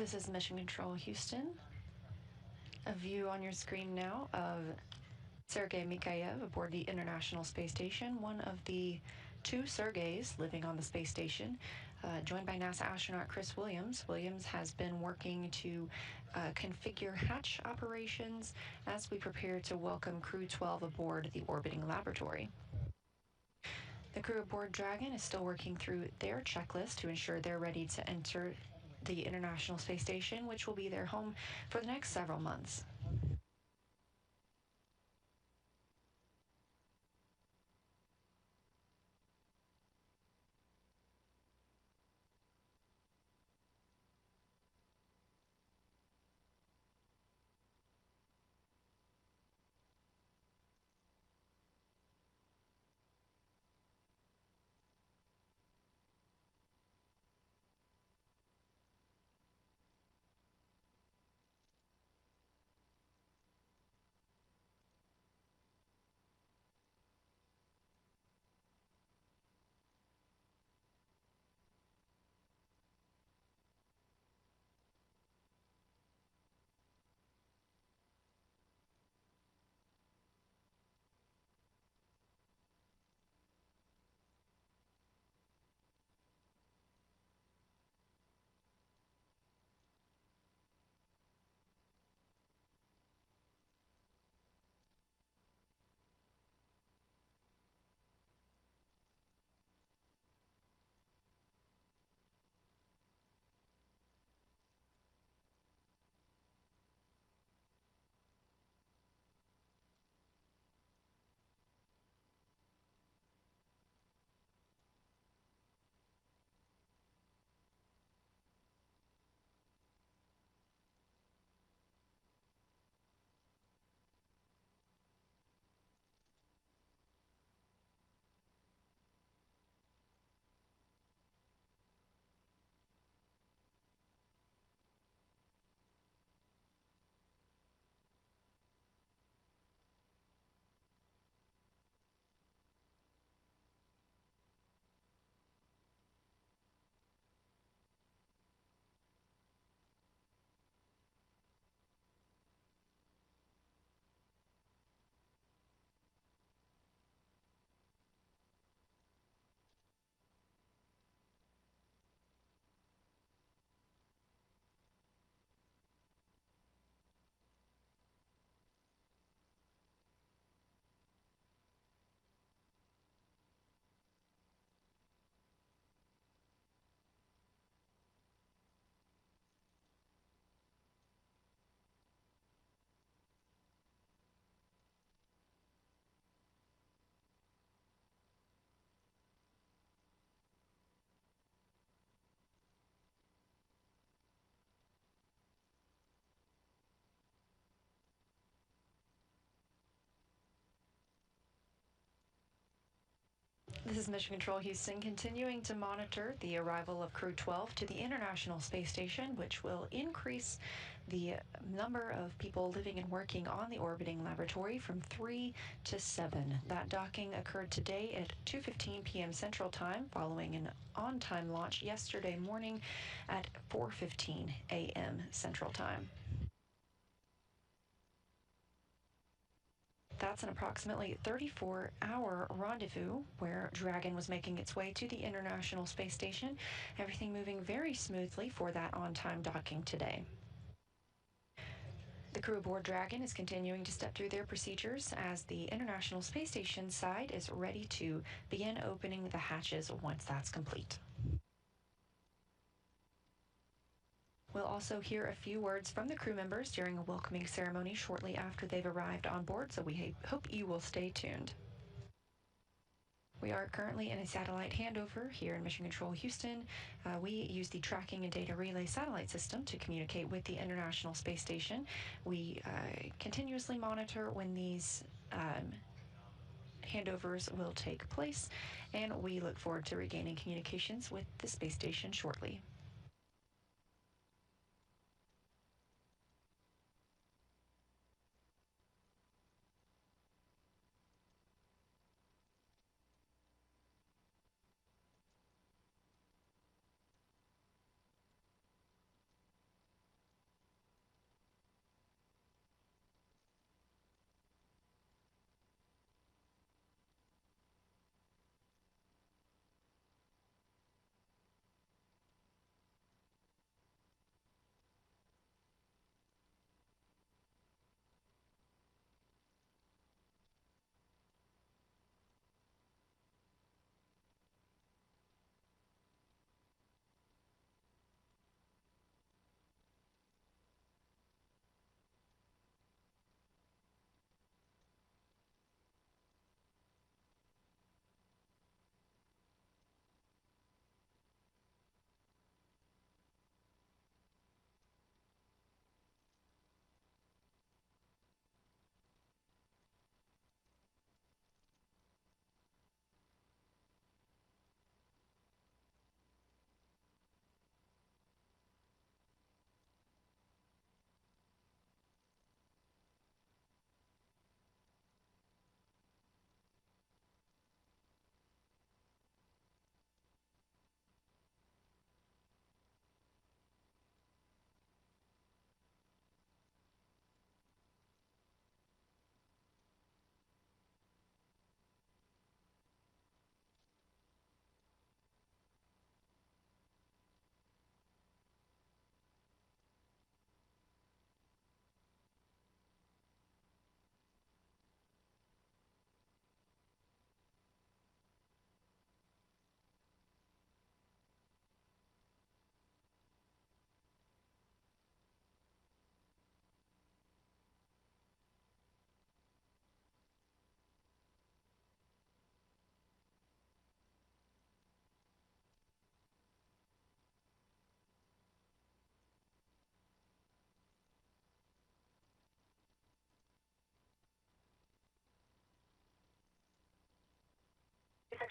This is Mission Control Houston. A view on your screen now of Sergei Mikhaev aboard the International Space Station, one of the two Sergeys living on the space station, joined by NASA astronaut Chris Williams. Williams has been working to configure hatch operations as we prepare to welcome Crew 12 aboard the orbiting laboratory. The crew aboard Dragon is still working through their checklist to ensure they're ready to enter the International Space Station, which will be their home for the next several months. This is Mission Control Houston, continuing to monitor the arrival of Crew 12 to the International Space Station, which will increase the number of people living and working on the orbiting laboratory from 3 to 7. That docking occurred today at 2:15 p.m. Central Time, following an on-time launch yesterday morning at 4:15 a.m. Central Time. That's an approximately 34-hour rendezvous where Dragon was making its way to the International Space Station, everything moving very smoothly for that on-time docking today. The crew aboard Dragon is continuing to step through their procedures as the International Space Station side is ready to begin opening the hatches once that's complete. We'll also hear a few words from the crew members during a welcoming ceremony shortly after they've arrived on board, so we hope you will stay tuned. We are currently in a satellite handover here in Mission Control Houston. We use the tracking and data relay satellite system to communicate with the International Space Station. We continuously monitor when these handovers will take place, and we look forward to regaining communications with the space station shortly.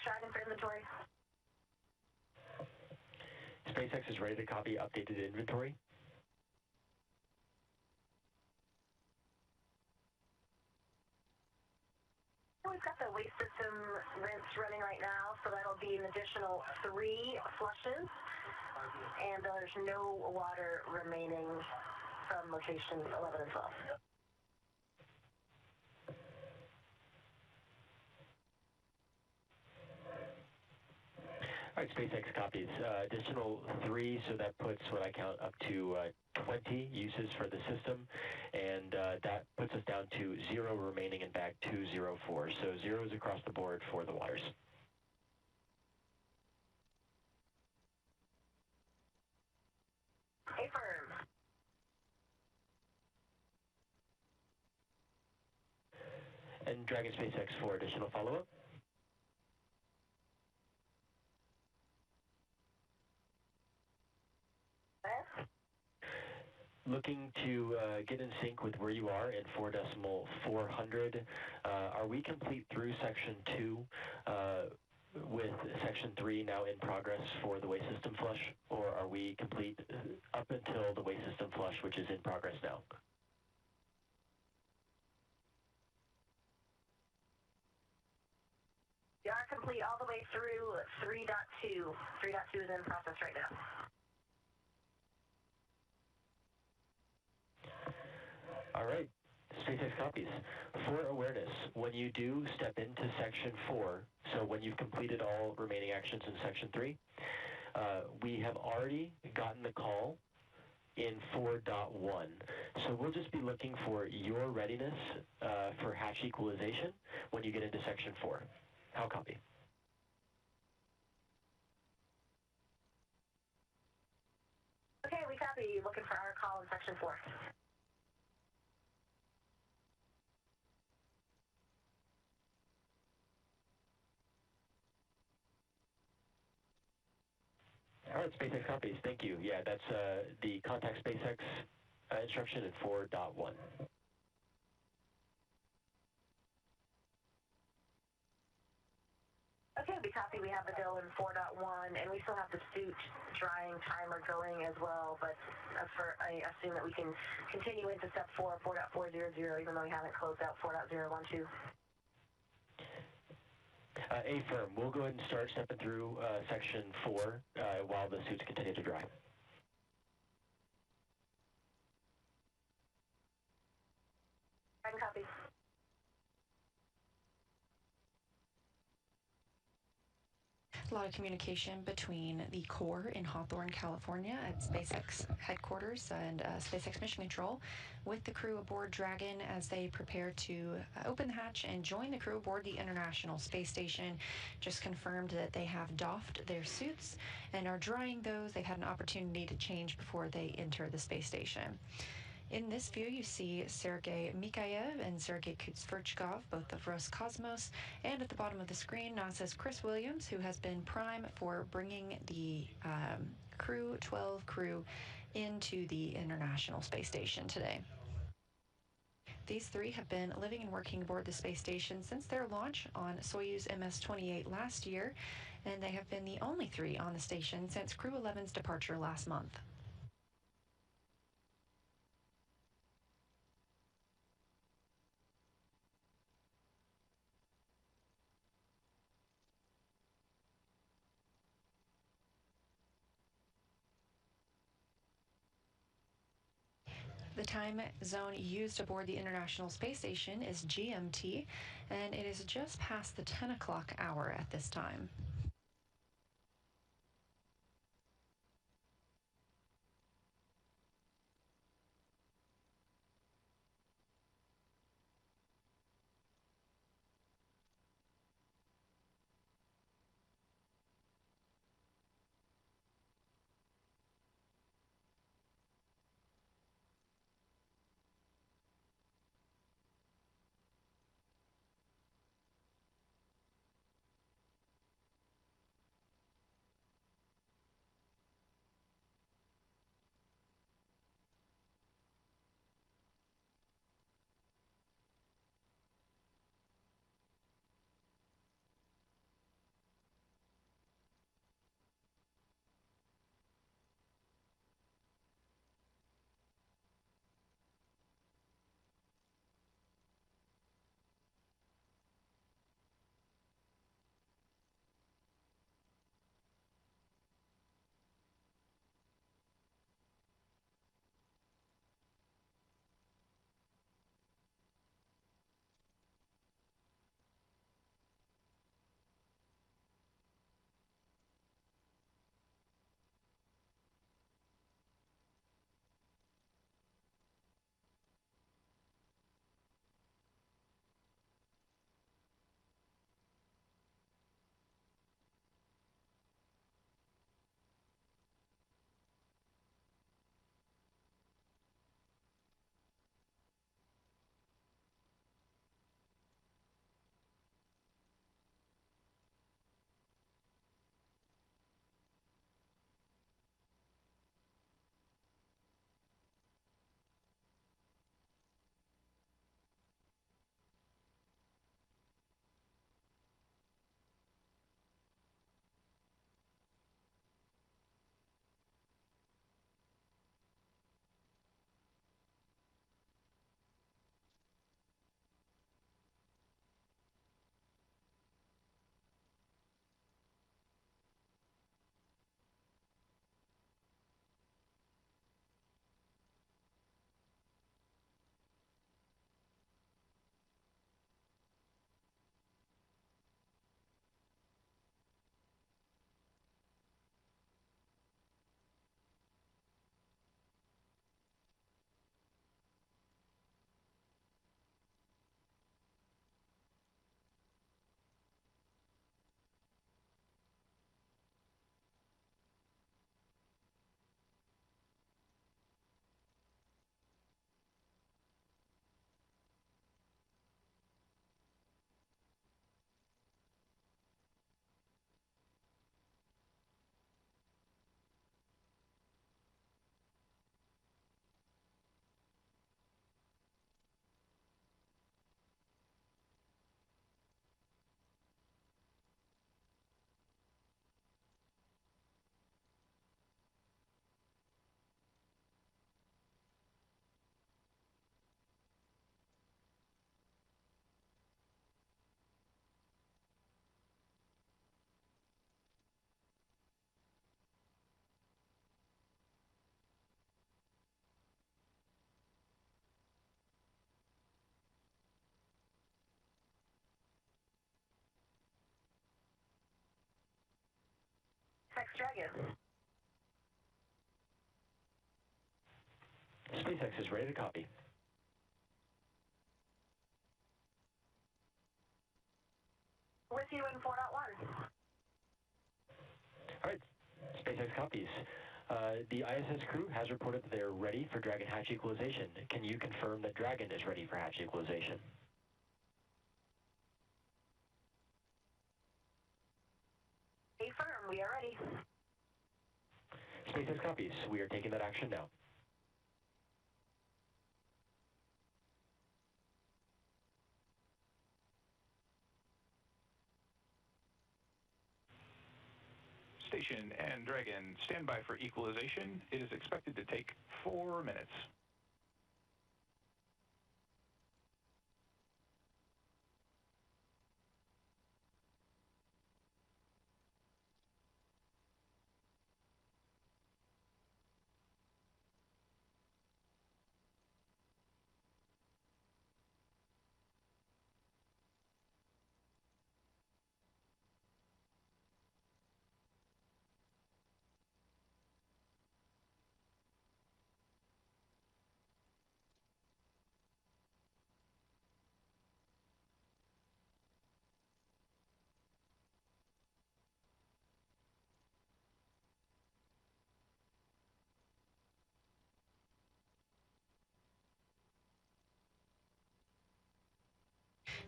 Dragon for inventory. SpaceX is ready to copy updated inventory. We've got the waste system rinse running right now, so that'll be an additional 3 flushes, and there's no water remaining from location 11 and 12. All right, SpaceX copies. Additional 3, so that puts what I count up to 20 uses for the system, and that puts us down to 0 remaining in bag 204. So zeros across the board for the waters. Affirm. And Dragon SpaceX for additional follow-up. Looking to get in sync with where you are in 4.400. Are we complete through section 2 with section 3 now in progress for the waste system flush, or are we complete up until the waste system flush, which is in progress now? We are complete all the way through 3.2. 3.2 is in process right now. All right, SpaceX copies. For awareness, when you do step into section 4, so when you've completed all remaining actions in section 3, we have already gotten the call in 4.1. So we'll just be looking for your readiness for hatch equalization when you get into section 4. How copy? Okay, we copy. Looking for our call in section 4. All right, SpaceX copies. Thank you. Yeah, that's the contact SpaceX instruction in 4.1. Okay, we copy. We have the bill in 4.1, and we still have the suit drying timer going as well, but I assume that we can continue into step 4, 4.400, even though we haven't closed out 4.012. Affirm. We'll go ahead and start stepping through section 4 while the suits continue to dry. Dragon copy. A lot of communication between the core in Hawthorne, California at SpaceX headquarters and SpaceX Mission Control with the crew aboard Dragon as they prepare to open the hatch and join the crew aboard the International Space Station. Just confirmed that they have doffed their suits and are drying those. They've had an opportunity to change before they enter the space station. In this view, you see Sergei Mikhaev and Sergei Kutsverchkov, both of Roscosmos, and at the bottom of the screen, NASA's Chris Williams, who has been prime for bringing the 12 crew into the International Space Station today. These 3 have been living and working aboard the space station since their launch on Soyuz MS-28 last year, and they have been the only 3 on the station since Crew 11's departure last month. The time zone used aboard the International Space Station is GMT, and it is just past the 10 o'clock hour at this time. Dragon. SpaceX is ready to copy. With you in 4.1. All right, SpaceX copies. The ISS crew has reported that they are ready for Dragon hatch equalization. Can you confirm that Dragon is ready for hatch equalization? Affirm, we are ready. SpaceX copies. We are taking that action now. Station and Dragon, stand by for equalization. It is expected to take 4 minutes.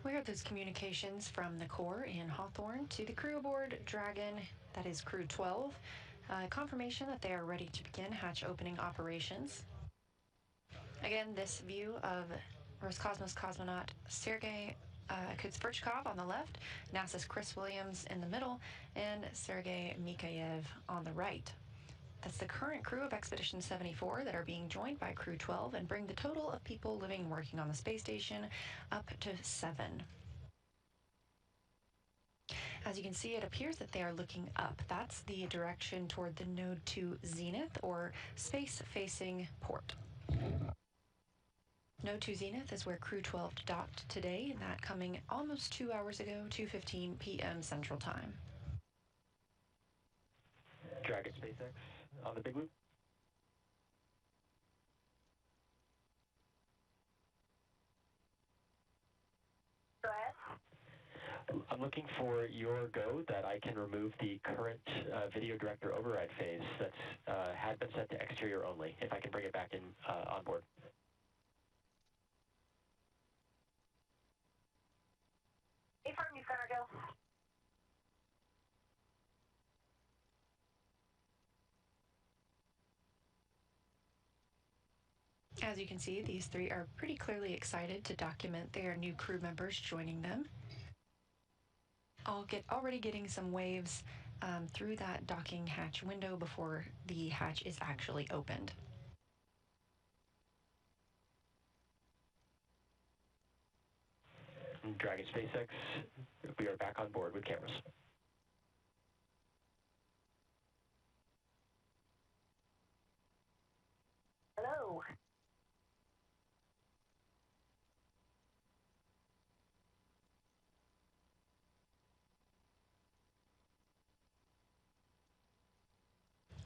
We heard those communications from the Corps in Hawthorne to the crew aboard Dragon, that is Crew 12. Confirmation that they are ready to begin hatch opening operations. Again, this view of Roscosmos cosmonaut Sergei Kudzverchkov on the left, NASA's Chris Williams in the middle, and Sergei Mikhaev on the right. That's the current crew of Expedition 74 that are being joined by Crew 12 and bring the total of people living and working on the space station up to 7. As you can see, it appears that they are looking up. That's the direction toward the Node 2 Zenith, or space-facing port. Node 2 Zenith is where Crew 12 docked today, and that coming almost 2 hours ago, 2:15 p.m. Central Time. Dragon SpaceX on the big loop. Go ahead. I'm looking for your go that I can remove the current video director override phase that's had been set to exterior only, if I can bring it back in on board. Affirm, you've got our go. As you can see, these three are pretty clearly excited to document their new crew members joining them. Already getting some waves through that docking hatch window before the hatch is actually opened. Dragon SpaceX, we are back on board with cameras. Hello.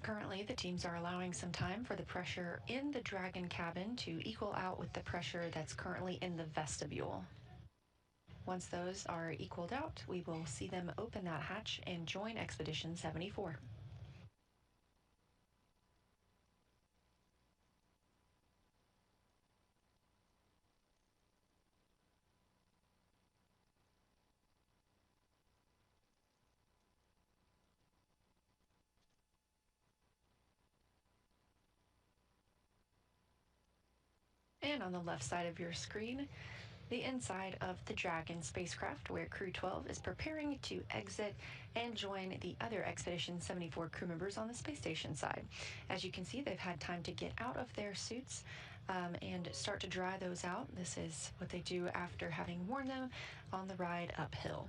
Currently, the teams are allowing some time for the pressure in the Dragon cabin to equal out with the pressure that's currently in the vestibule. Once those are equaled out, we will see them open that hatch and join Expedition 74. And on the left side of your screen, the inside of the Dragon spacecraft, where Crew 12 is preparing to exit and join the other Expedition 74 crew members on the space station side. As you can see, they've had time to get out of their suits and start to dry those out. This is what they do after having worn them on the ride uphill.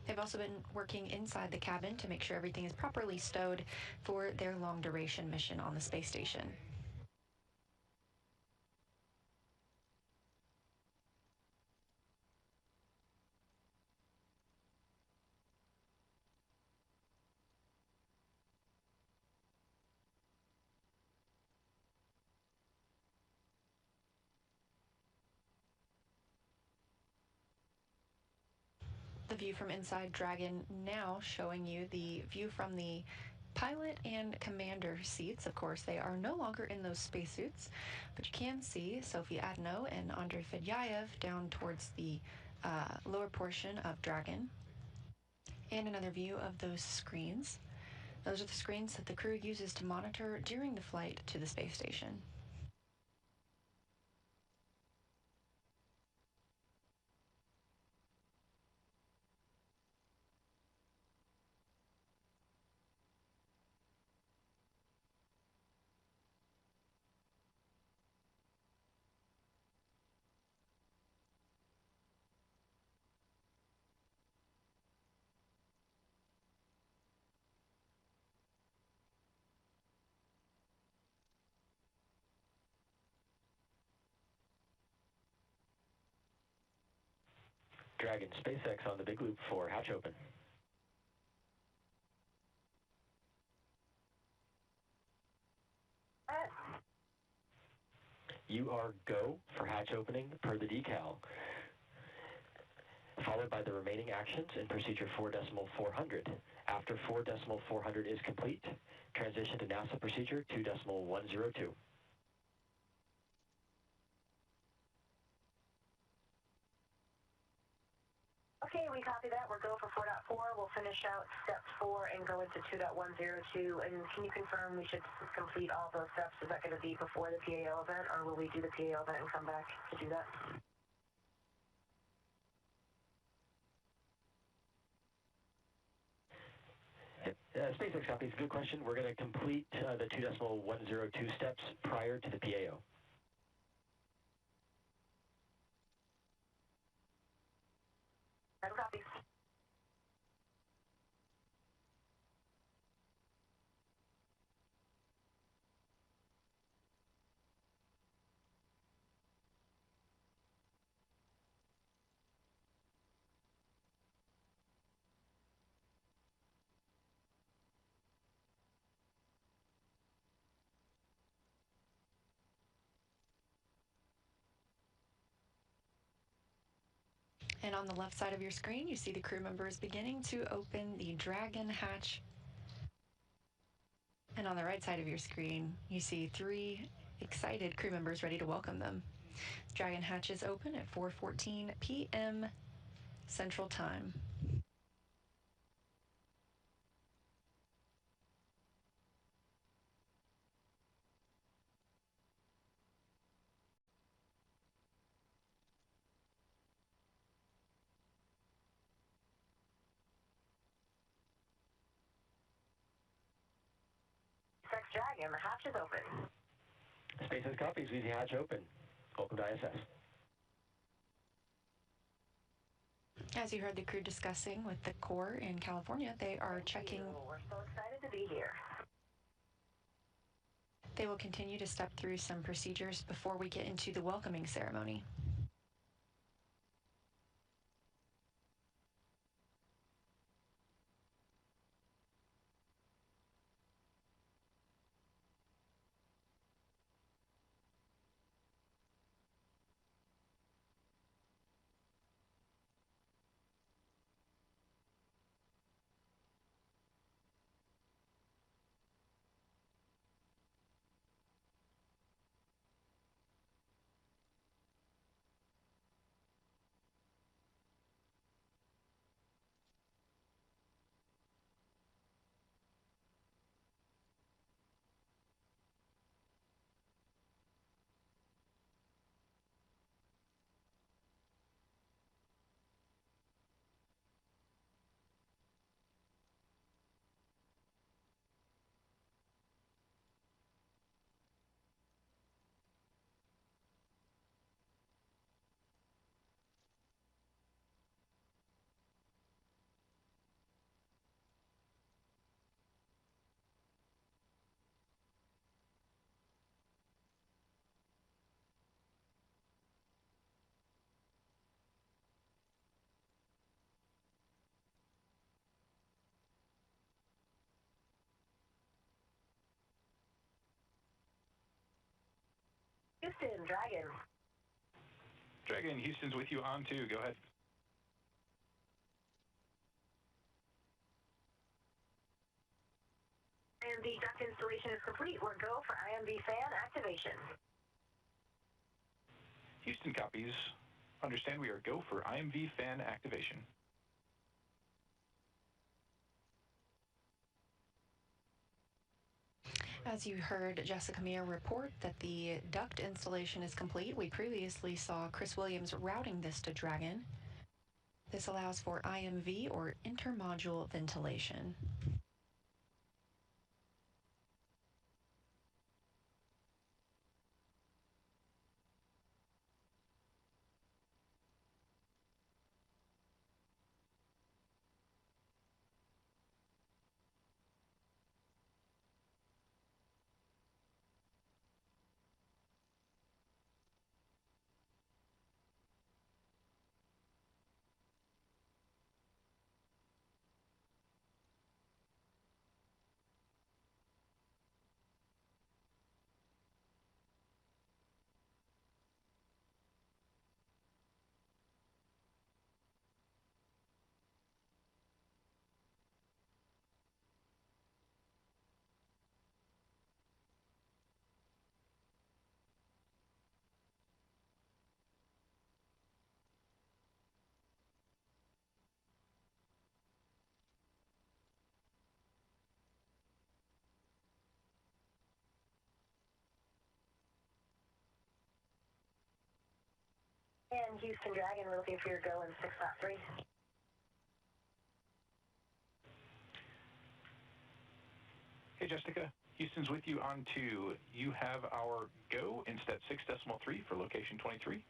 They've also been working inside the cabin to make sure everything is properly stowed for their long-duration mission on the space station. the view from inside Dragon now showing you the view from the pilot and commander seats. Of course, they are no longer in those spacesuits, but you can see Sophie Adenot and Andrey Fedyaev down towards the lower portion of Dragon. And another view of those screens. Those are the screens that the crew uses to monitor during the flight to the space station. Dragon, SpaceX on the big loop for hatch open. You are go for hatch opening per the decal, followed by the remaining actions in procedure 4.400. After 4.400 is complete, transition to NASA procedure 2.102. Okay, we copy that. We're go for 4.4. We'll finish out step 4 and go into 2.102. And can you confirm we should complete all those steps? Is that going to be before the PAO event, or will we do the PAO event and come back to do that? SpaceX copies, good question. We're going to complete the 2.102 steps prior to the PAO. Copy. And on the left side of your screen, you see the crew members beginning to open the Dragon hatch. And on the right side of your screen, you see 3 excited crew members ready to welcome them. Dragon hatch is open at 4:14 p.m. Central Time. SpaceX Dragon, the hatch is open. SpaceX copies, we see hatch open. Welcome to ISS. As you heard the crew discussing with the Corps in California, they are checking. We're so excited to be here. They will continue to step through some procedures before we get into the welcoming ceremony. Houston, Dragon. Dragon, Houston's with you on 2. Go ahead. The duct installation is complete. We're go for IMV fan activation. Houston copies. Understand we are go for IMV fan activation. As you heard Jessica Meir report that the duct installation is complete, we previously saw Chris Williams routing this to Dragon. This allows for IMV, or intermodule ventilation. And Houston Dragon, we're looking for your go in 6.3. Hey, Jessica. Houston's with you on 2. You have our go in stat 6.3 for location 23.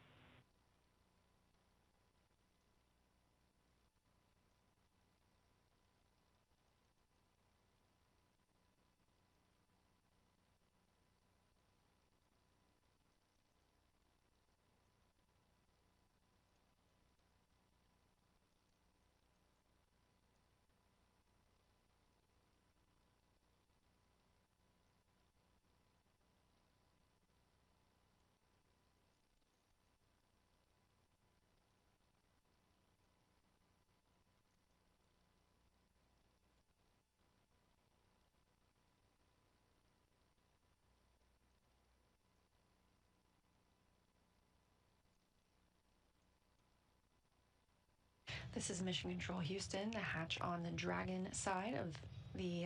This is Mission Control Houston. The hatch on the Dragon side of the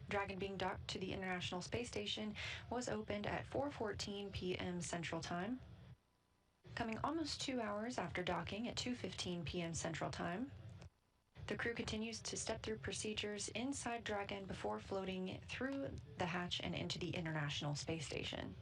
Dragon being docked to the International Space Station was opened at 4:14 p.m. Central Time. Coming almost 2 hours after docking at 2:15 p.m. Central Time, the crew continues to step through procedures inside Dragon before floating through the hatch and into the International Space Station.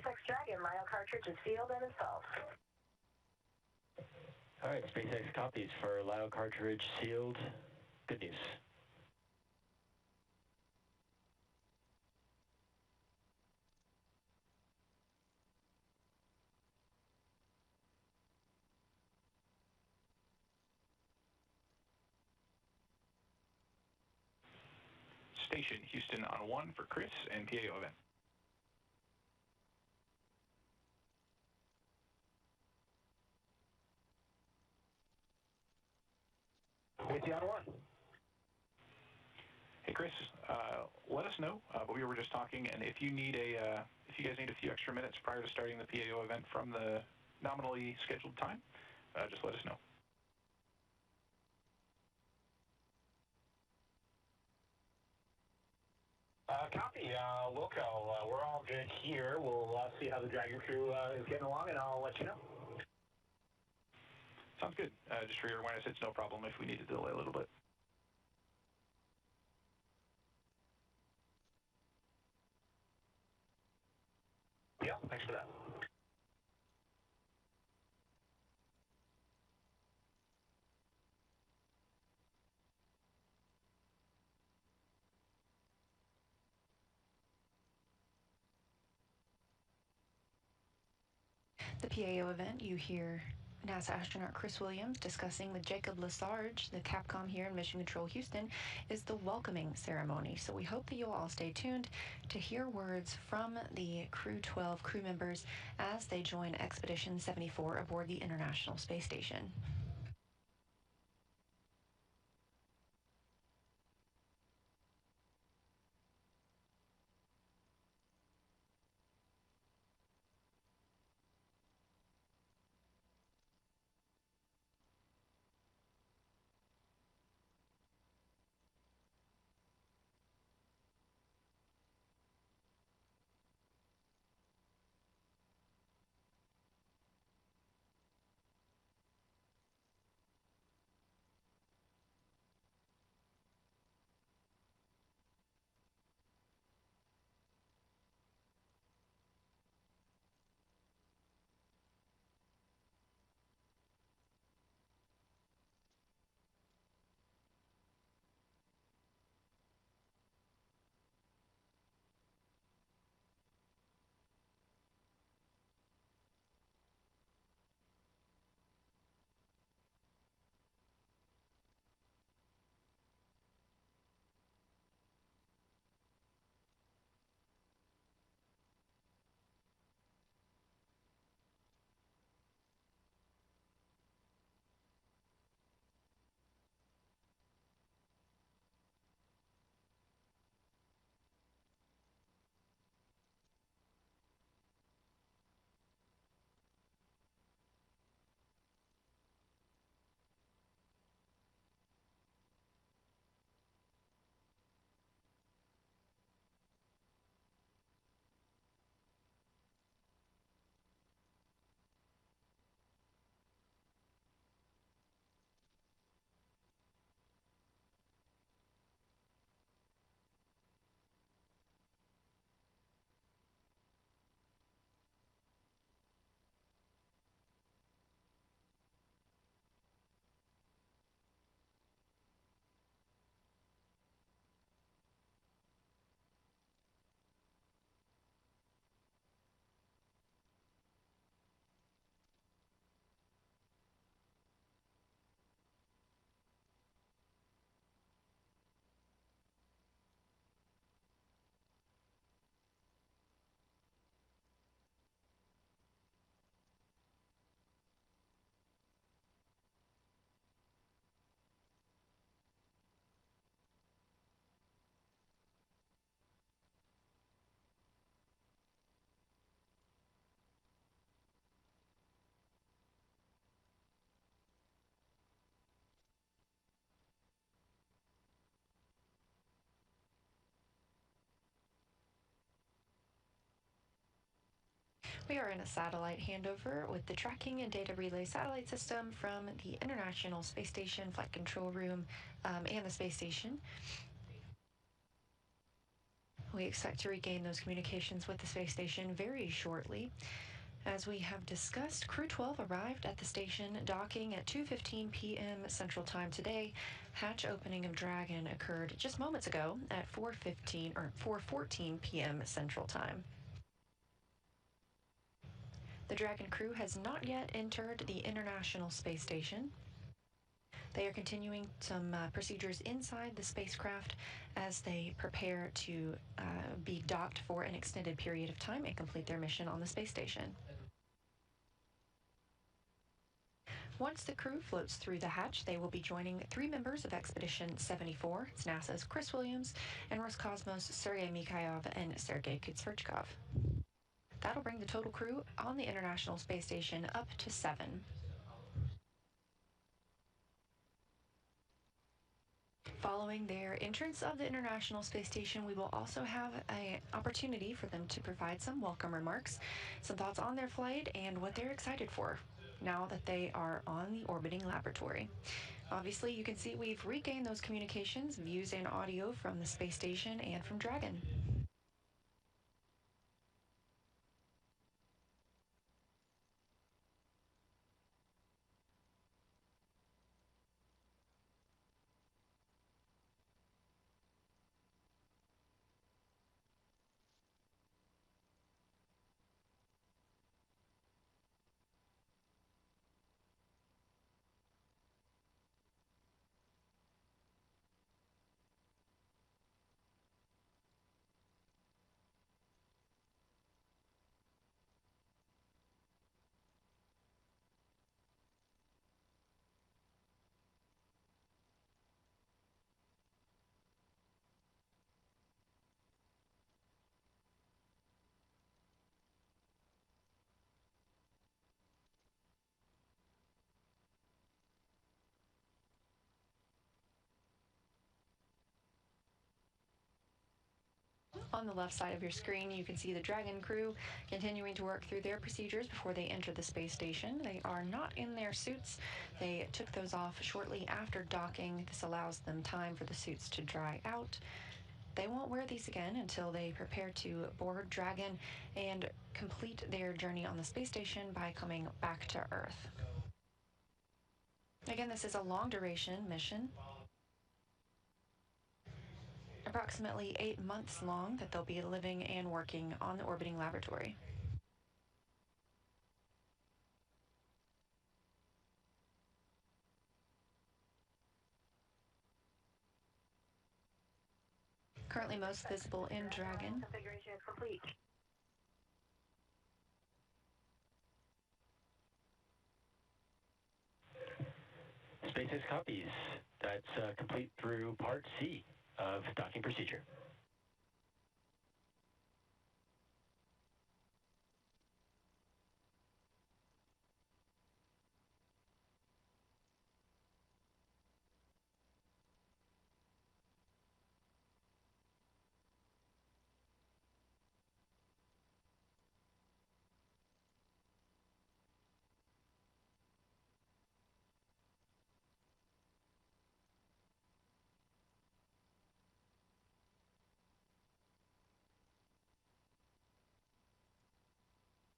SpaceX Dragon, Lyle cartridge is sealed and installed. All right, SpaceX copies for Lyle cartridge sealed. Good news. station. Houston on 1 for Chris and PAO event. With you on 1. Hey Chris, let us know. But we were just talking, and if you guys need a few extra minutes prior to starting the PAO event from the nominally scheduled time, just let us know. Copy, Wilco. We're all good here. We'll see how the Dragon crew is getting along, and I'll let you know. Sounds good. Just for your awareness, it's no problem if we need to delay a little bit. Yeah, thanks for that. The PAO event, you hear NASA astronaut Chris Williams discussing with Jacob Lesarge, the Capcom here in Mission Control Houston, is the welcoming ceremony. So we hope that you'll all stay tuned to hear words from the Crew 12 crew members as they join Expedition 74 aboard the International Space Station. We are in a satellite handover with the tracking and data relay satellite system from the International Space Station Flight Control Room and the space station. We expect to regain those communications with the space station very shortly. As we have discussed, Crew 12 arrived at the station docking at 2:15 p.m. Central Time today. Hatch opening of Dragon occurred just moments ago at 4:14 p.m. Central Time. The Dragon crew has not yet entered the International Space Station. They are continuing some procedures inside the spacecraft as they prepare to be docked for an extended period of time and complete their mission on the space station. Once the crew floats through the hatch, they will be joining 3 members of Expedition 74. It's NASA's Chris Williams and Roscosmos Sergei Mikhailov and Sergei Kutsverchkov. That'll bring the total crew on the International Space Station up to 7. Following their entrance of the International Space Station, we will also have an opportunity for them to provide some welcome remarks, some thoughts on their flight, and what they're excited for now that they are on the orbiting laboratory. Obviously, you can see we've regained those communications, views, and audio from the space station and from Dragon. On the left side of your screen, you can see the Dragon crew continuing to work through their procedures before they enter the space station. They are not in their suits. They took those off shortly after docking. This allows them time for the suits to dry out. They won't wear these again until they prepare to board Dragon and complete their journey on the space station by coming back to Earth. Again, this is a long-duration mission, approximately 8 months long, that they'll be living and working on the orbiting laboratory. Currently most visible in Dragon. Configuration is complete. SpaceX copies. That's complete through Part C of docking procedure.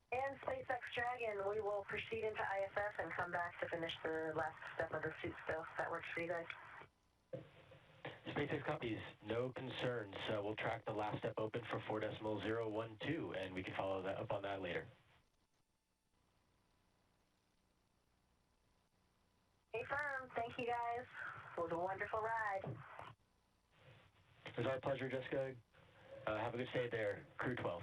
And SpaceX Dragon, we will proceed into ISS and come back to finish the last step of the suit stuff. That works for you guys? SpaceX copies. No concerns. We'll track the last step open for 4.012, and we can follow that up on that later. Hey, firm. Thank you, guys. It was a wonderful ride. It was our pleasure, Jessica. Have a good stay there, Crew 12.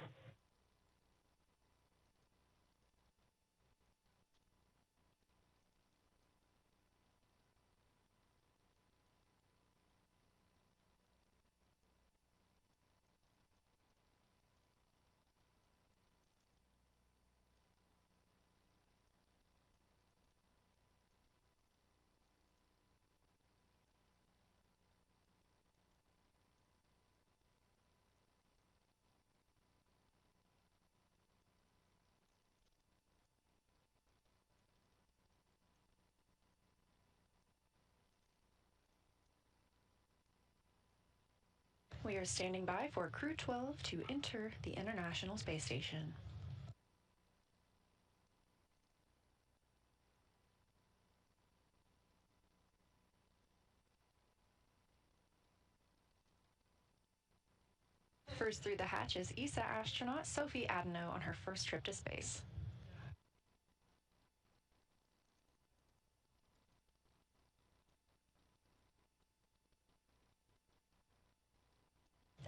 We are standing by for Crew 12 to enter the International Space Station. First through the hatch is ESA astronaut Sophie Adenot on her first trip to space.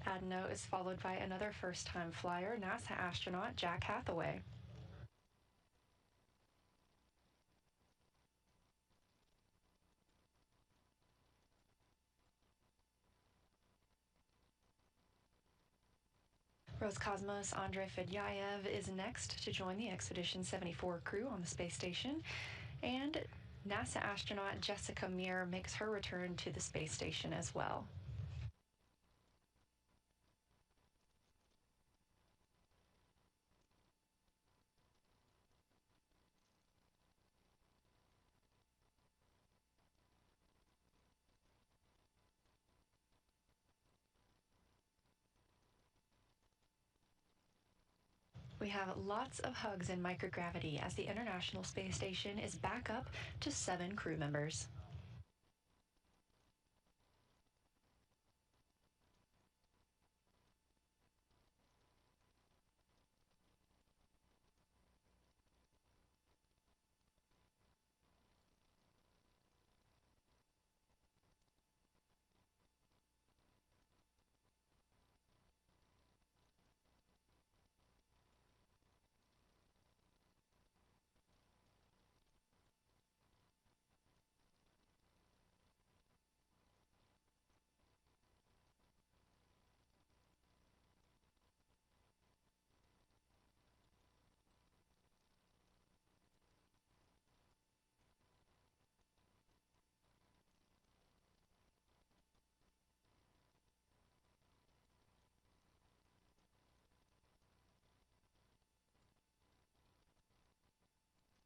Adenot is followed by another first-time flyer, NASA astronaut Jack Hathaway. Roscosmos Andrey Fedyaev is next to join the Expedition 74 crew on the space station, and NASA astronaut Jessica Meir makes her return to the space station as well. We have lots of hugs in microgravity as the International Space Station is back up to 7 crew members.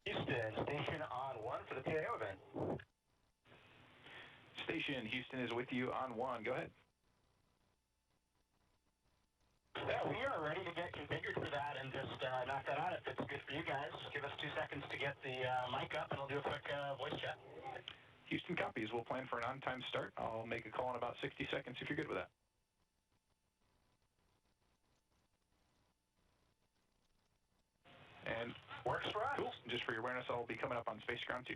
Houston, station on 1 for the PAO event. Station, Houston is with you on 1. Go ahead. Yeah, we are ready to get configured for that and just knock that out if it's good for you guys. Give us 2 seconds to get the mic up and we'll do a quick voice chat. Houston copies. We'll plan for an on-time start. I'll make a call in about 60 seconds if you're good with that. And works for us. Cool. Just for your awareness, I'll be coming up on Space Ground 2.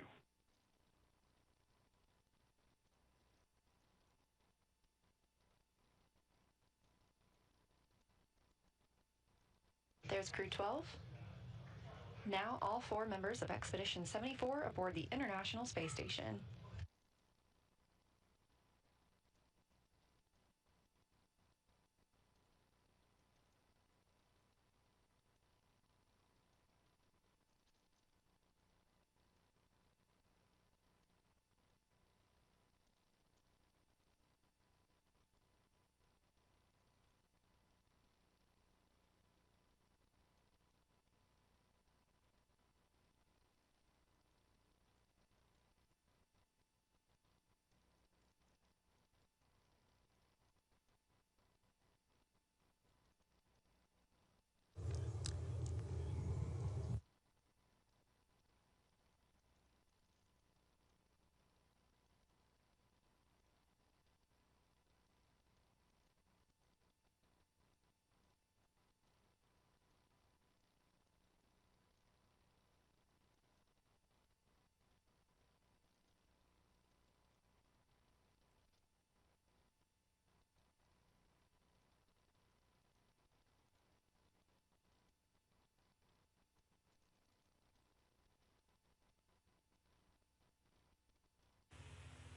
There's Crew 12. Now all 4 members of Expedition 74 aboard the International Space Station.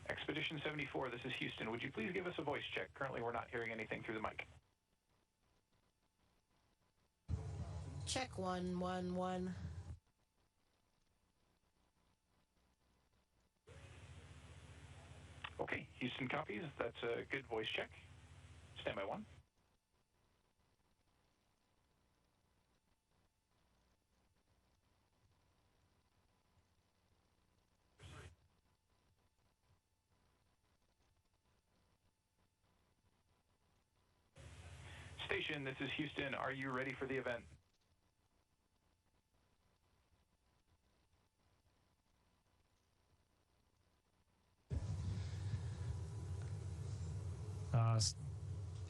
Expedition 74, this is Houston. Would you please give us a voice check? Currently, we're not hearing anything through the mic. Check 111. Okay, Houston copies. That's a good voice check. Standby 1. Station, this is Houston. Are you ready for the event?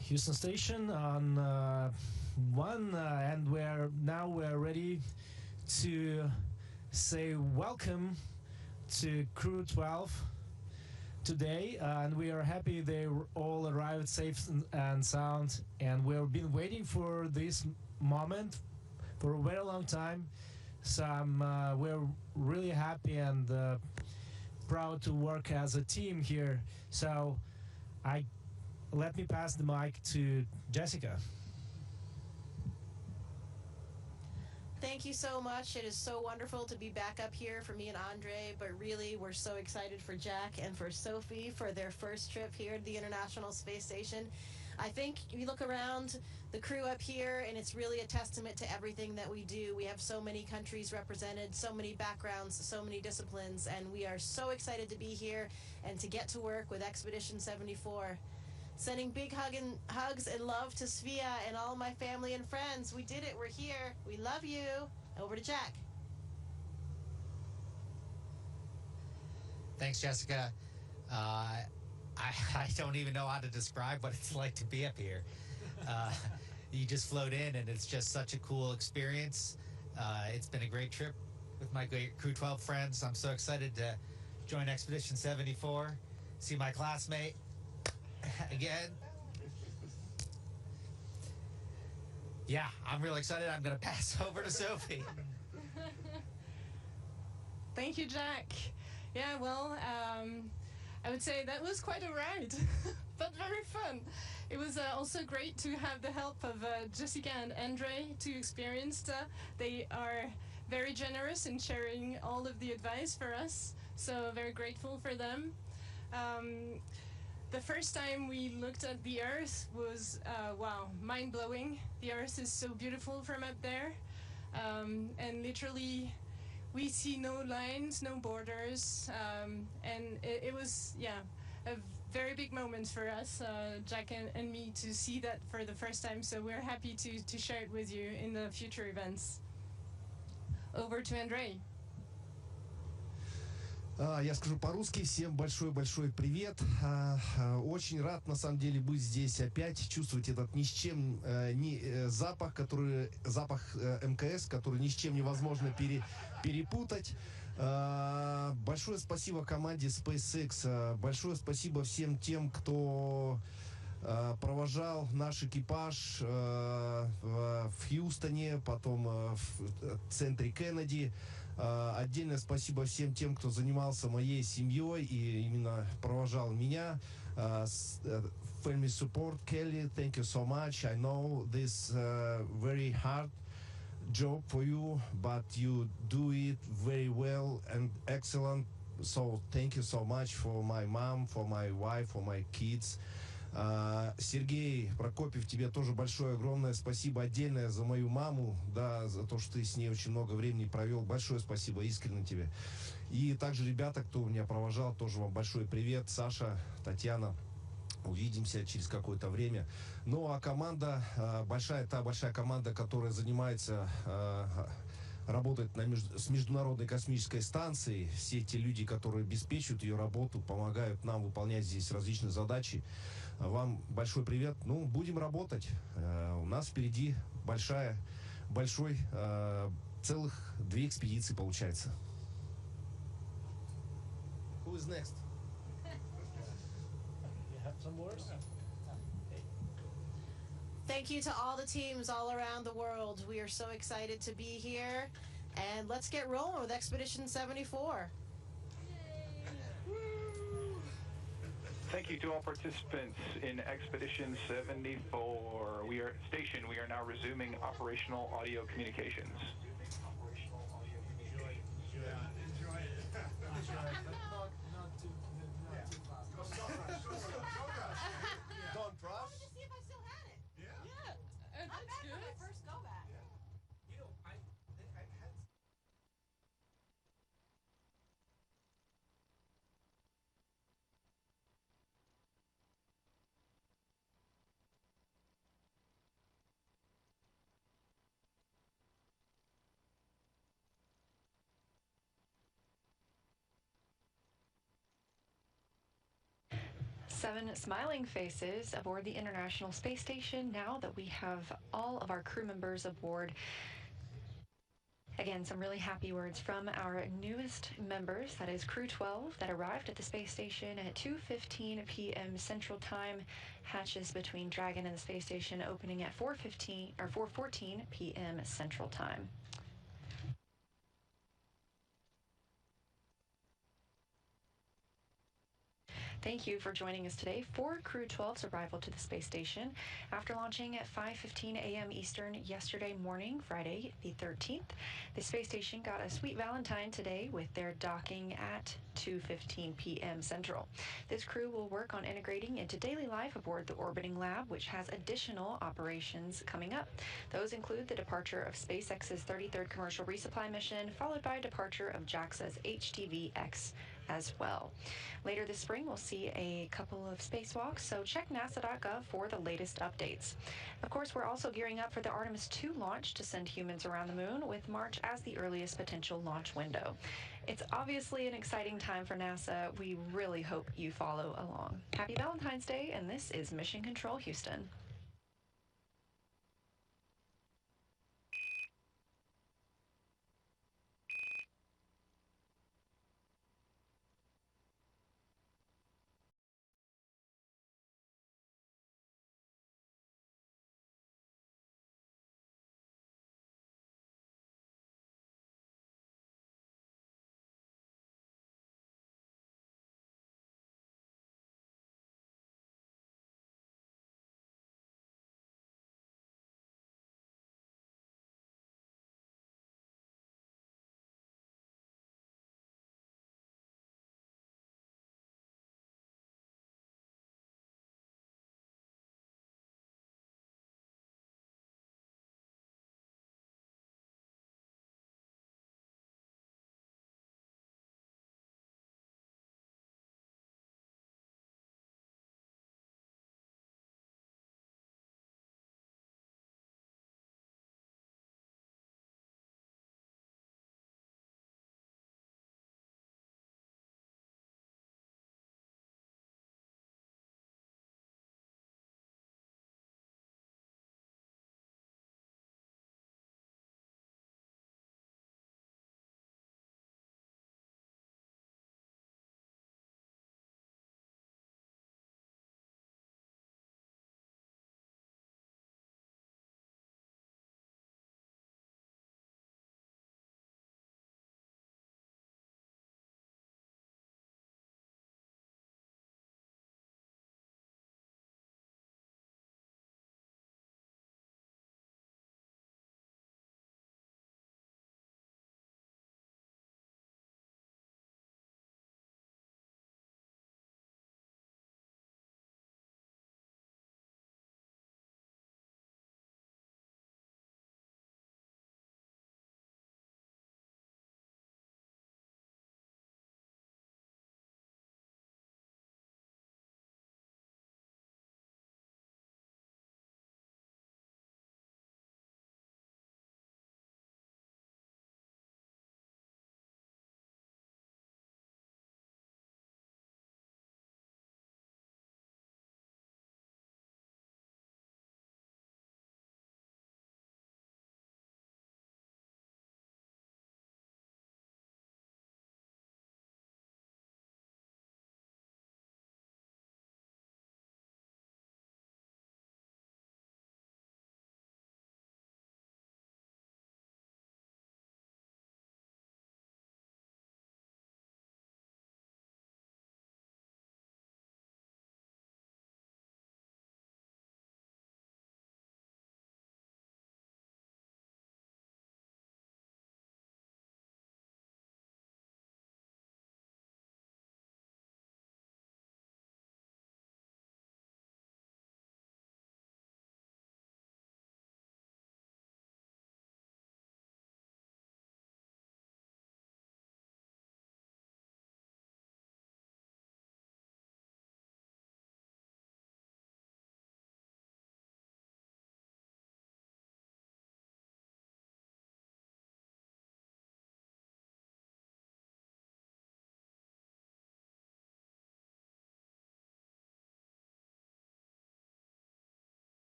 Houston Station on 1, and we're ready to say welcome to Crew 12 today, and we are happy they all arrived safe and sound. And we've been waiting for this moment for a very long time. So we're really happy and proud to work as a team here. So let me pass the mic to Jessica. Thank you so much. It is so wonderful to be back up here for me and Andre, but really we're so excited for Jack and for Sophie for their first trip here to the International Space Station. I think you look around the crew up here and it's really a testament to everything that we do. We have so many countries represented, so many backgrounds, so many disciplines, and we are so excited to be here and to get to work with Expedition 74. Sending big hugs and love to Svea and all my family and friends. We did it. We're here. We love you. Over to Jack. Thanks, Jessica. I don't even know how to describe what it's like to be up here. You just float in, and it's just such a cool experience. It's been a great trip with my great Crew 12 friends. I'm so excited to join Expedition 74, see my classmate again. Yeah, I'm really excited. I'm going to pass over to Sophie. Thank you, Jack. Yeah, well, I would say that was quite a ride, but very fun. It was also great to have the help of Jessica and Andre, two experienced. They are very generous in sharing all of the advice for us, so very grateful for them. The first time we looked at the Earth was, wow, mind-blowing. The Earth is so beautiful from up there. And literally, we see no lines, no borders. And it was, yeah, a very big moment for us, Jack and me, to see that for the first time. So we're happy to share it with you in the future events. Over to Andrei. Я скажу по-русски. Всем большой-большой привет. Очень рад, на самом деле, быть здесь опять, чувствовать этот ни с чем запах, запах МКС, который ни с чем невозможно перепутать. Большое спасибо команде SpaceX. Большое спасибо всем тем, кто провожал наш экипаж в Хьюстоне, потом в центре Кеннеди. Отдельное спасибо всем тем, кто занимался моей семьей и именно провожал меня. Family support, Kelly, thank you so much. I know this very hard job for you, but you do it very well and excellent. So thank you so much for my mom, for my wife, for my kids. Сергей Прокопьев, тебе тоже большое, огромное спасибо отдельное за мою маму, да, за то, что ты с ней очень много времени провел. Большое спасибо, искренне тебе. И также ребята, кто меня провожал, тоже вам большой привет. Саша, Татьяна, увидимся через какое-то время. Ну, а команда, та большая команда, которая занимается, работает с Международной космической станцией, все те люди, которые обеспечивают ее работу, помогают нам выполнять здесь различные задачи. Вам большой привет. Ну, будем работать. У нас впереди целых 2 экспедиции получается. Who is next? You have some words? Thank you to all the teams all around the world. We are so excited to be here. And let's get rolling with Expedition 74. Thank you to all participants in Expedition 74. We are now resuming operational audio communications. Enjoy it. Don't rush. To see if I still had it. Yeah, I'm that's back good. for my first go back. You know, I had. Seven smiling faces aboard the International Space Station now that we have all of our crew members aboard. Again, some really happy words from our newest members, that is Crew 12, that arrived at the space station at 2:15 p.m. Central Time. Hatches between Dragon and the space station opening at 4:14 p.m. Central Time. Thank you for joining us today for Crew 12's arrival to the space station. After launching at 5:15 a.m. Eastern yesterday morning, Friday the 13th, the space station got a sweet Valentine today with their docking at 2:15 p.m. Central. This crew will work on integrating into daily life aboard the orbiting lab, which has additional operations coming up. Those include the departure of SpaceX's 33rd commercial resupply mission, followed by departure of JAXA's HTV-X as well. Later this spring, we'll see a couple of spacewalks, so check nasa.gov for the latest updates. Of course, we're also gearing up for the Artemis II launch to send humans around the moon, with March as the earliest potential launch window. It's obviously an exciting time for NASA. We really hope you follow along. Happy Valentine's Day, and this is Mission Control Houston.